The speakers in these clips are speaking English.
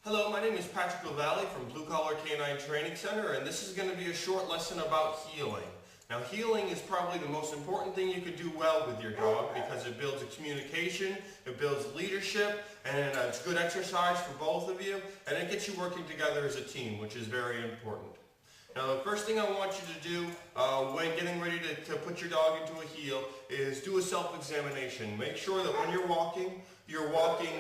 Hello, my name is Patrick LaValle from Blue Collar K-9 Training Center, and this is going to be a short lesson about heeling. Now, heeling is probably the most important thing you could do well with your dog because it builds a communication, it builds leadership, and it's good exercise for both of you, and it gets you working together as a team, which is very important. Now, the first thing I want you to do when getting ready to put your dog into a heel is do a self-examination. Make sure that when you're walking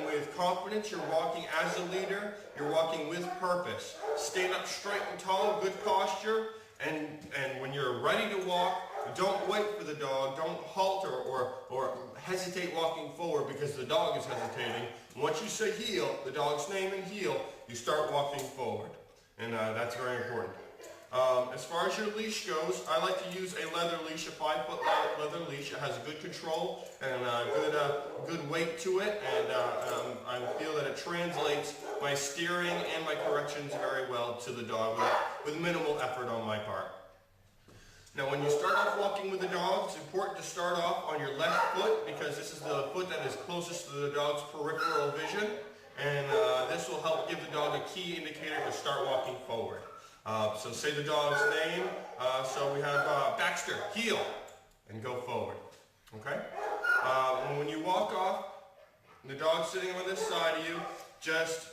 with confidence, you're walking as a leader, you're walking with purpose. Stand up straight and tall, good posture, and when you're ready to walk, don't wait for the dog, don't halt or hesitate walking forward because the dog is hesitating. Once you say heel, the dog's name and heel, you start walking forward. And that's very important. As far as your leash goes, I like to use a leather leash, a 5-foot leather leash. It has good control and good weight to it, and I feel that it translates my steering and my corrections very well to the dog with minimal effort on my part. Now, when you start off walking with the dog, it's important to start off on your left foot because this is the foot that is closest to the dog's peripheral vision, and this will help give the dog a key indicator to start walking forward. So say the dog's name, so we have Baxter, heel, and go forward, okay? When you walk off, the dog's sitting on this side of you, just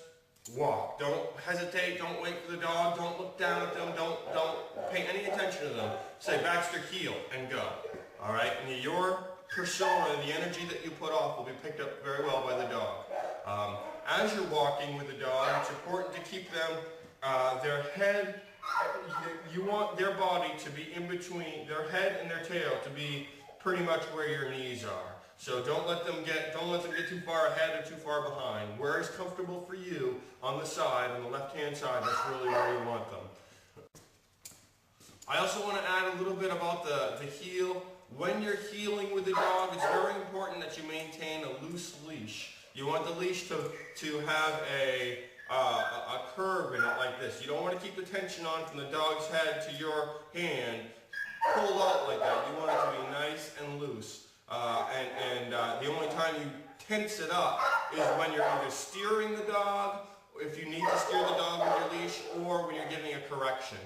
walk. Don't hesitate, don't wait for the dog, don't look down at them, don't pay any attention to them. Say Baxter, heel, and go, all right? And your persona, the energy that you put off will be picked up very well by the dog. As you're walking with the dog, it's important to keep them their head, you want their body to be in between, their head and their tail to be pretty much where your knees are. So don't let them get too far ahead or too far behind. Where is comfortable for you on the side, on the left-hand side, that's really where you want them. I also want to add a little bit about the heel. When you're heeling with the dog, it's very important that you maintain a loose leash. You want the leash to have a curve in it like this. You don't want to keep the tension on from the dog's head to your hand pulled out like that. You want it to be nice and loose. The only time you tense it up is when you're either steering the dog, if you need to steer the dog with your leash, or when you're giving a correction.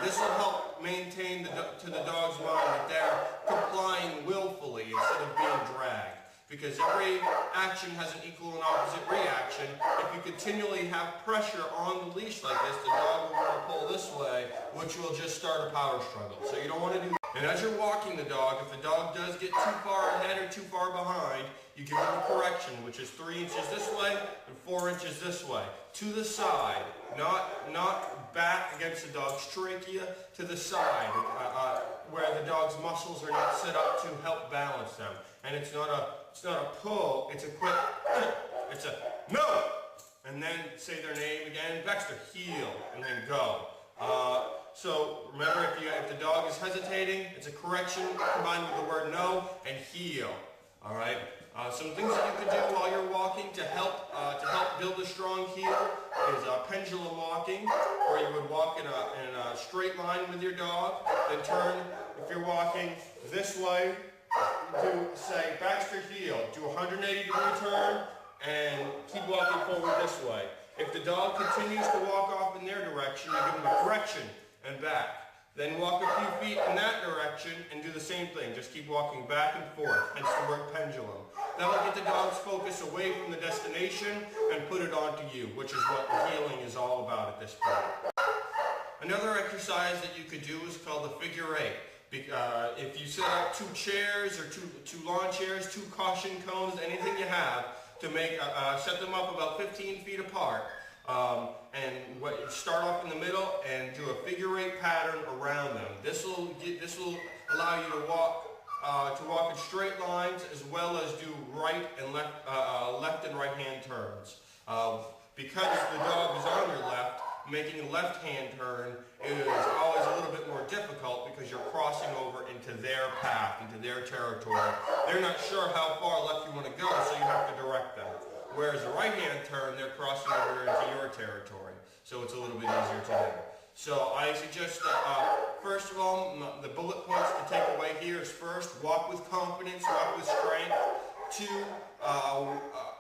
This will help maintain to the dog's mind that they're complying willfully instead of being dragged. Because every action has an equal and opposite reaction. If you continually have pressure on the leash like this, the dog will want to pull this way, which will just start a power struggle. So you don't want to do that. And as you're walking the dog, if the dog does get too far ahead or too far behind, you give them a correction, which is 3 inches this way and 4 inches this way. To the side, not back against the dog's trachea, to the side, where the dog's muscles are not set up to help balance them. And it's not a pull, it's a quick, it's a no! And then say their name again, Baxter, heel, and then go. So remember, if the dog is hesitating, it's a correction combined with the word no and heel. All right. Some things that you could do while you're walking to help build a strong heel is pendulum walking, where you would walk in a straight line with your dog, then turn. If you're walking this way, do say Baxter heel, do a 180-degree turn, and keep walking forward this way. If the dog continues to walk off in their direction, you give them a correction and back. Then walk a few feet in that direction and do the same thing. Just keep walking back and forth, hence the word pendulum. That will get the dog's focus away from the destination and put it onto you, which is what the heeling is all about at this point. Another exercise that you could do is called the figure 8. If you set up 2 chairs or two lawn chairs, 2 caution cones, anything you have, to set them up about 15 feet apart. And start off in the middle and do a figure 8 pattern around them. This will allow you to walk in straight lines as well as do right and left and right hand turns. Because the dog is on your left, making a left hand turn is always a little bit more difficult because you're crossing over into their path, into their territory. They're not sure how far left you want to go, so you have to direct them. Whereas a right-hand turn, they're crossing over into your territory, so it's a little bit easier to do. So I suggest that, first of all, the bullet points to take away here is first, walk with confidence, walk with strength. 2,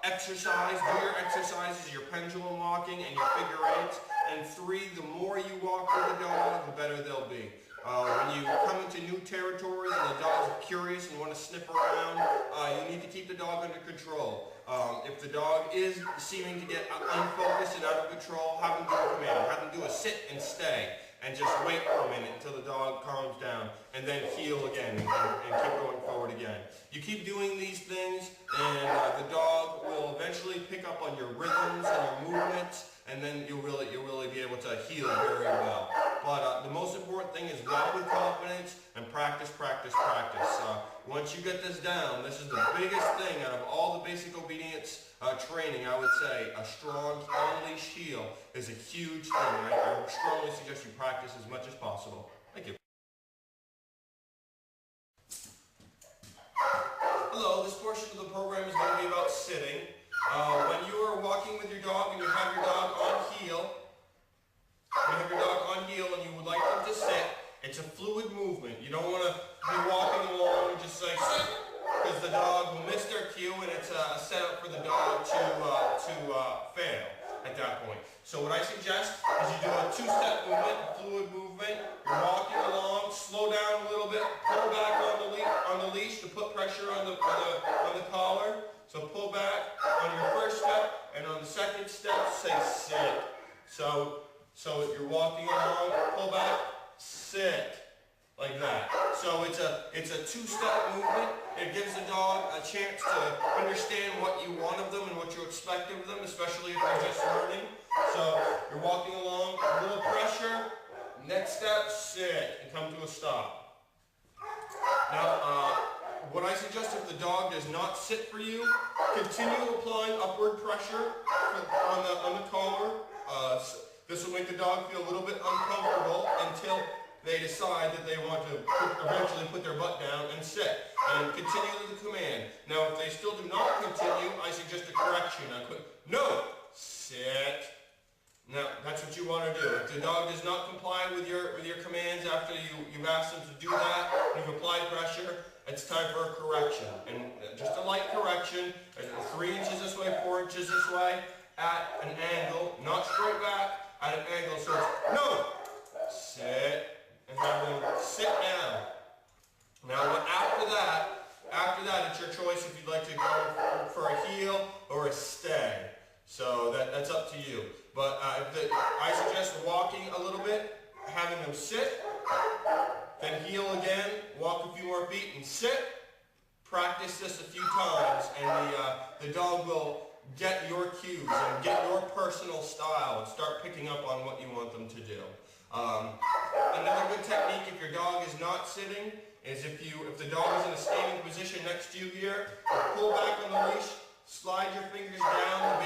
Exercise, do your exercises, your pendulum walking and your figure eights. And 3, the more you walk with the dog, the better they'll be. When you come into new territories and the dog's curious and want to sniff around, you need to keep the dog under control. If the dog is seeming to get unfocused and out of control, have him do a command. Have him do a sit and stay and just wait for a minute until the dog calms down, and then heel again and keep going forward again. You keep doing these things and the dog will eventually pick up on your rhythms and your movements, and then you'll really be able to heel very well. But the most important thing is walk with confidence and practice, practice, practice. Once you get this down, this is the biggest thing out of all the basic obedience training, I would say. A strong on-leash heel is a huge thing. I strongly suggest you practice as much as possible. Thank you. Hello, this portion of the program is going to be about sitting. When you are walking with your dog and you have your dog on heel, and you would like them to sit, it's a fluid movement. You don't want to be walking along and just say sit, because the dog will miss their cue and it's a setup for the dog to fail at that point. So what I suggest is you do a 2-step movement, a fluid movement. You're walking along, slow down a little bit, pull back on the leash to put pressure on the collar. So pull back on your first step, and on the second step, say sit. So you're walking along, pull back, sit, like that. So it's a 2-step movement. It gives the dog a chance to understand what you want of them and what you expect of them, especially if they're just learning. So you're walking along, a little pressure, next step, sit, and come to a stop. Now, what I suggest if the dog does not sit for you, continue applying upward pressure on the collar. This will make the dog feel a little bit uncomfortable until they decide that they want to eventually put their butt down and sit. And continue the command. Now, if they still do not continue, I suggest a correction. No, sit. Now, that's what you want to do. If the dog does not comply with your commands after you've asked them to do that, and you've applied pressure, it's time for a correction. And just a light correction, 3 inches this way, 4 inches this way, at an angle, not straight back, at an angle. So it's, no, sit, and have them sit down. Now, after that, it's your choice if you'd like to go for a heel or a stay. So that's up to you. But I suggest walking a little bit, having them sit, then heel again, walk a few more feet and sit. Practice this a few times, and the dog will get your cues and get your personal style and start picking up on what you want them to do. Another good technique if your dog is not sitting is if the dog is in a standing position next to you here, pull back on the leash, slide your fingers down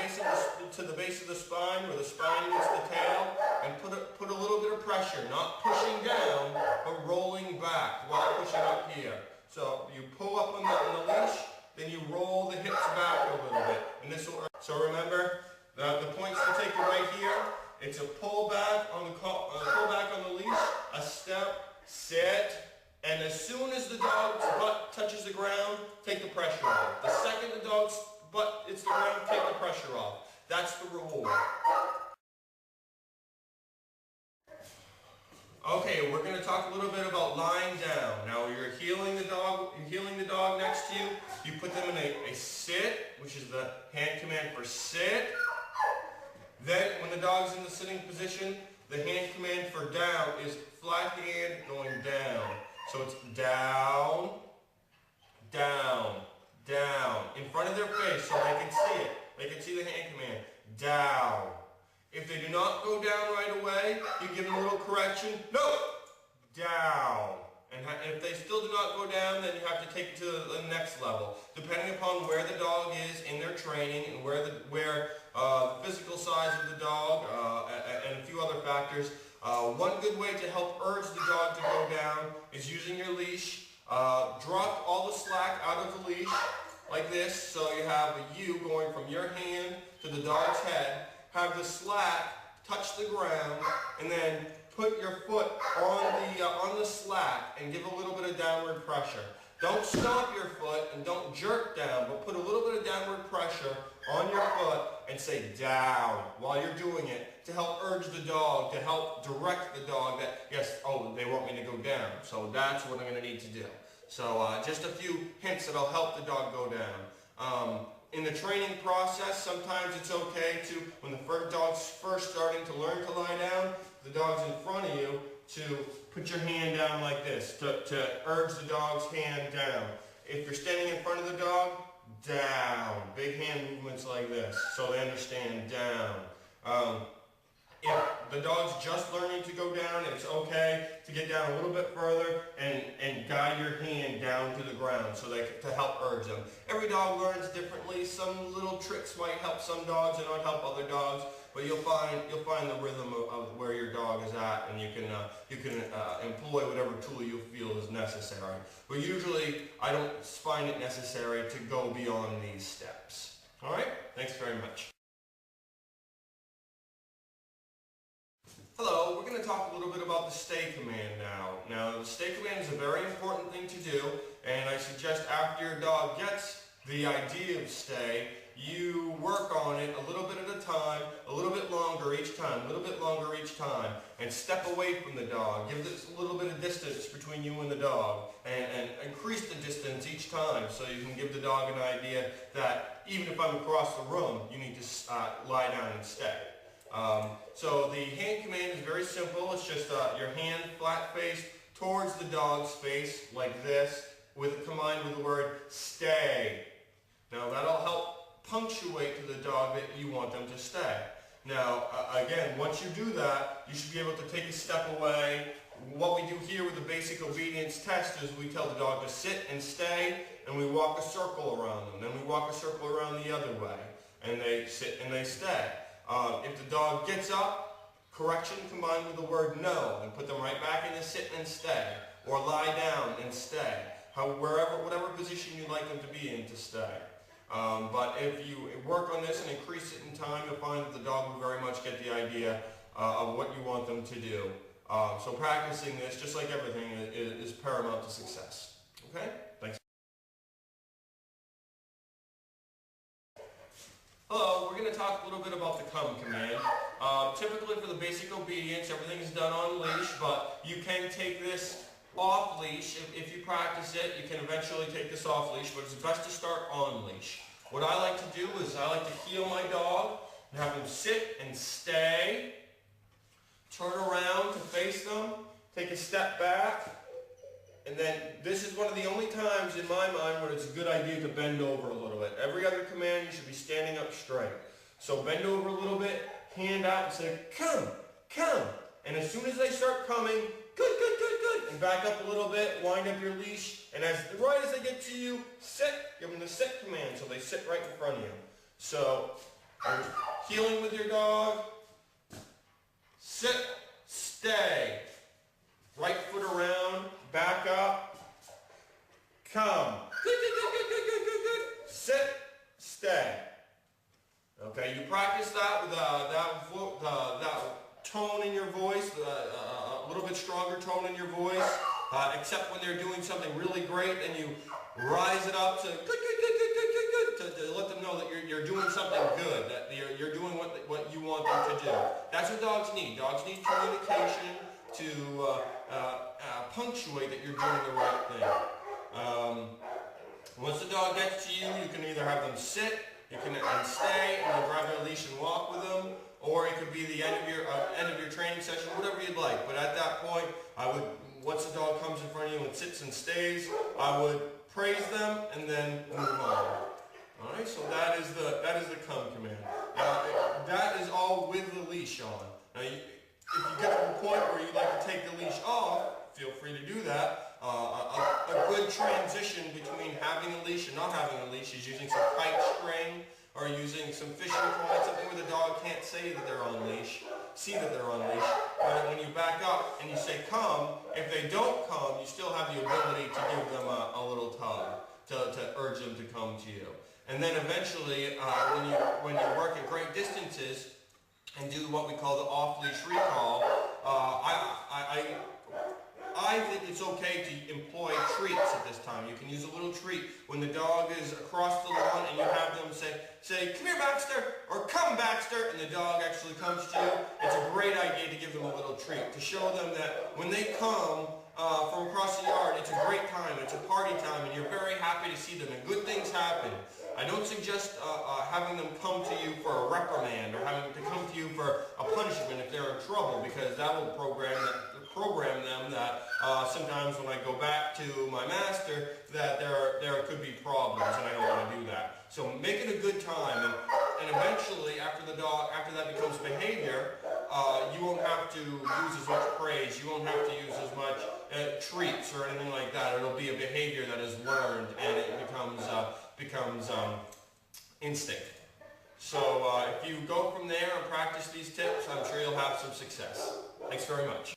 to the base of the spine where the spine meets the tail, and put a little bit of pressure, not pushing down, but rolling back while pushing up here. So you pull up on the leash, then you roll the hips back a little bit, and this will. So remember, the points to take away here. It's a pull back on the leash, a step, sit, and as soon as the dog's butt touches the ground, take the pressure off. The second the dog's butt hits the ground, take the pressure off. That's the reward. Okay, we're going to talk a little bit about lying down. Now you're heeling the dog next to you. You put them in a sit, which is the hand command for sit. Then when the dog's in the sitting position, the hand command for down is flat hand going down. So it's down, down, down, in front of their face so they can see it. They can see the hand command, down. If they do not go down right away, you give them a little correction, no, down. And if they still do not go down, then you have to take it to the next level, depending upon where the dog is in their training and where the physical size of the dog and a few other factors. One good way to help urge the dog to go down is using your leash. Drop all the slack out of the leash like this, so you have a U going from your hand to the dog's head. Have the slack touch the ground, and then put your foot on the slack and give a little bit of downward pressure. Don't stomp your foot and don't jerk down, but put a little bit of downward pressure on your foot and say down while you're doing it to help urge the dog, to help direct the dog that, yes, oh, they want me to go down. So that's what I'm going to need to do. So just a few hints that'll help the dog go down. In the training process, sometimes it's okay to, when the dog's first starting to learn to lie down, the dog's in front of you, to put your hand down like this, to urge the dog's hand down. If you're standing in front of the dog, down. Big hand movements like this, so they understand down. If the dog's just learning to go down, it's okay to get down a little bit further and guide your hand down to the ground so to help urge them. Every dog learns differently. Some little tricks might help some dogs and not help other dogs, but you'll find the rhythm of where your dog is at, and you can employ whatever tool you feel is necessary. But usually, I don't find it necessary to go beyond these steps. All right? Thanks very much. Hello, we're going to talk a little bit about the stay command now. Now, the stay command is a very important thing to do, and I suggest after your dog gets the idea of stay, you work on it a little bit at a time, a little bit longer each time, a little bit longer each time, and step away from the dog. Give this a little bit of distance between you and the dog, and increase the distance each time so you can give the dog an idea that even if I'm across the room, you need to lie down and stay. So the hand command is very simple. It's just your hand flat-faced towards the dog's face like this, combined with the word stay. Now that'll help punctuate to the dog that you want them to stay. Now again, once you do that, you should be able to take a step away. What we do here with the basic obedience test is we tell the dog to sit and stay, and we walk a circle around them. Then we walk a circle around the other way, and they sit and they stay. If the dog gets up, correction combined with the word no, and put them right back into sit and stay, or lie down and stay, whatever position you'd like them to be in to stay. But if you work on this and increase it in time, you'll find that the dog will very much get the idea of what you want them to do. So practicing this, just like everything, is paramount to success. Okay? Thanks. Hello, we're going to talk a little bit about the come command. Typically for the basic obedience, everything is done on leash, but you can take this off leash. If you practice it, you can eventually take this off leash, but it's best to start on leash. What I like to do is I like to heel my dog and have him sit and stay, turn around to face them, take a step back, and then this is one of the only times in my mind where it's a good idea to bend over a little bit. Every other command you should be standing up straight. So bend over a little bit, hand out and say, come, come. And as soon as they start coming, good, good, good, good. And back up a little bit, wind up your leash, and right as they get to you, sit. Give them the sit command so they sit right in front of you. So, heeling with your dog, sit, stay. Right foot around, back up, come. Good, good, good, good, good, good, good, good. Sit, stay. Okay, you practice that with that tone in your voice, a little bit stronger tone in your voice, except when they're doing something really great and you rise it up to good, good, good, good, good, good, good, to let them know that you're doing something good, that you're doing what you want them to do. That's what dogs need. Dogs need communication to punctuate that you're doing the right thing. Once the dog gets to you, you can either have them sit, you can stay, and grab their leash and walk with them, or it could be the end of your training session, whatever you'd like. But at that point, once the dog comes in front of you and sits and stays, I would praise them and then move on. All right, so that is the come command. That is all with the leash on. Now, if you get to the point where you'd like to take the leash off, feel free to do that. A good transition between having a leash and not having a leash is using some kite string or using some fishing twine, something where the dog can't say that they're on leash, see that they're on leash. But when you back up and you say come, if they don't come, you still have the ability to give them a little tug to urge them to come to you. And then eventually, when you work at great distances and do what we call the off-leash recall, I I think it's okay to employ treats at this time. You can use a little treat when the dog is across the lawn and you have them say, come here Baxter, or come Baxter, and the dog actually comes to you. It's a great idea to give them a little treat, to show them that when they come from across the yard, it's a great time, it's a party time, and you're very happy to see them, and good things happen. I don't suggest having them come to you for a reprimand or having to come to you for a punishment if they're in trouble, because that will program them that sometimes when I go back to my master that there could be problems, and I don't want to do that. So make it a good time, and eventually after that becomes behavior, you won't have to use as much praise, you won't have to use as much treats or anything like that. It'll be a behavior that is learned, and it becomes instinct. So if you go from there and practice these tips, I'm sure you'll have some success. Thanks very much.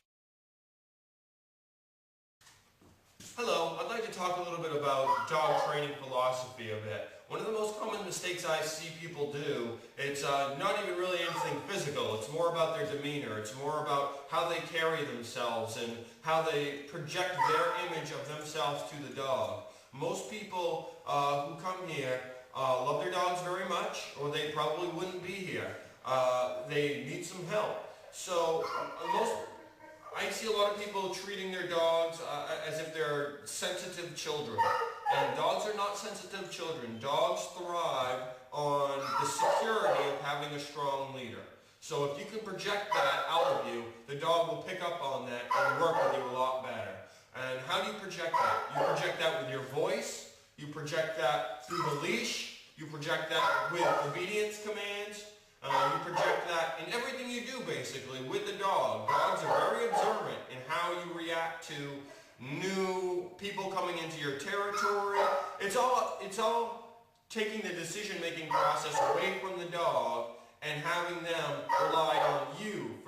Hello, I'd like to talk a little bit about dog training philosophy a bit. One of the most common mistakes I see people do, it's not even really anything physical. It's more about their demeanor. It's more about how they carry themselves and how they project their image of themselves to the dog. Most people who come here love their dogs very much, or they probably wouldn't be here. They need some help. So I see a lot of people treating their dogs as if they're sensitive children. And dogs are not sensitive children. Dogs thrive on the security of having a strong leader. So if you can project that out of you, the dog will pick up on that and work with you a lot better. And how do you project that? You project that with your voice. You project that through the leash. You project that with obedience commands. You project that in everything you do, basically, with the dog. Dogs are very observant in how you react to new people coming into your territory. It's all taking the decision-making process away from the dog and having them rely on you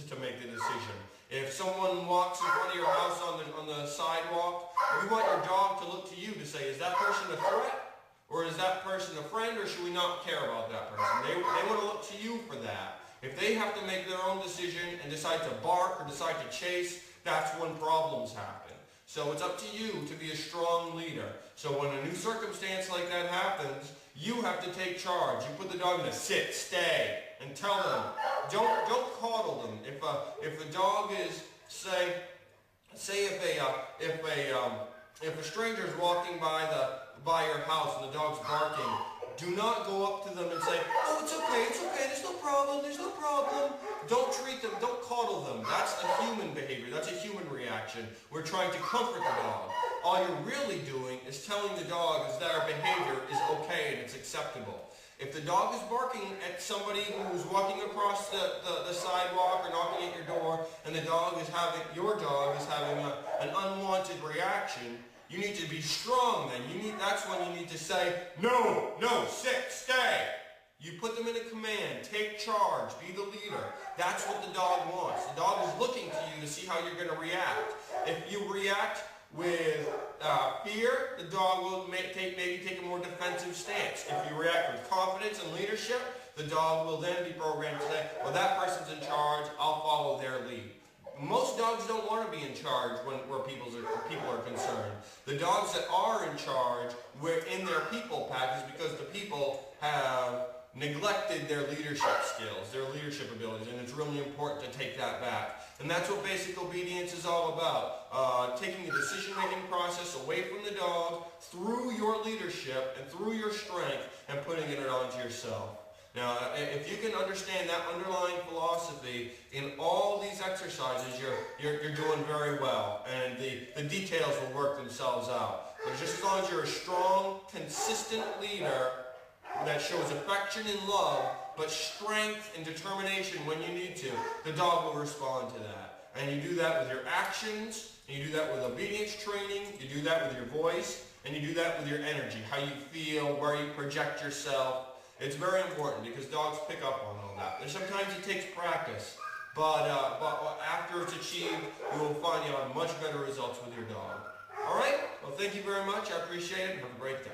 to make the decision. If someone walks in front of your house on the sidewalk, you want your dog to look to you to say, is that person a threat? Or is that person a friend, or should we not care about that person? They want to look to you for that. If they have to make their own decision and decide to bark or decide to chase, that's when problems happen. So it's up to you to be a strong leader. So when a new circumstance like that happens, you have to take charge. You put the dog in a sit, stay, and tell them. Don't coddle them. If a dog is, say if a stranger is walking by your house and the dog's barking, do not go up to them and say, oh, it's okay, there's no problem. Don't treat them, don't coddle them. That's a human behavior, that's a human reaction. We're trying to comfort the dog. All you're really doing is telling the dog is that our behavior is okay and it's acceptable. If the dog is barking at somebody who's walking across the sidewalk or knocking at your door, and your dog is having an unwanted reaction, you need to be strong then. That's when you need to say, no, sit, stay. You put them in a command, take charge, be the leader. That's what the dog wants. The dog is looking to you to see how you're going to react. If you react with fear, the dog will maybe take a more defensive stance. If you react with confidence and leadership, the dog will then be programmed to say, well, that person's in charge, I'll follow their lead. Most dogs don't want to be in charge where people are concerned. The dogs that are in charge, in their people pack, is because the people have neglected their leadership skills, their leadership abilities, and it's really important to take that back. And that's what basic obedience is all about, taking the decision-making process away from the dog through your leadership and through your strength and putting it onto yourself. Now, if you can understand that underlying philosophy in all these exercises, you're doing very well, and the details will work themselves out. But just as long as you're a strong, consistent leader that shows affection and love, but strength and determination when you need to, the dog will respond to that. And you do that with your actions, and you do that with obedience training, you do that with your voice, and you do that with your energy, how you feel, where you project yourself. It's very important because dogs pick up on all that. And sometimes it takes practice, but after it's achieved, you will find you have much better results with your dog. All right? Well, thank you very much. I appreciate it. Have a great day.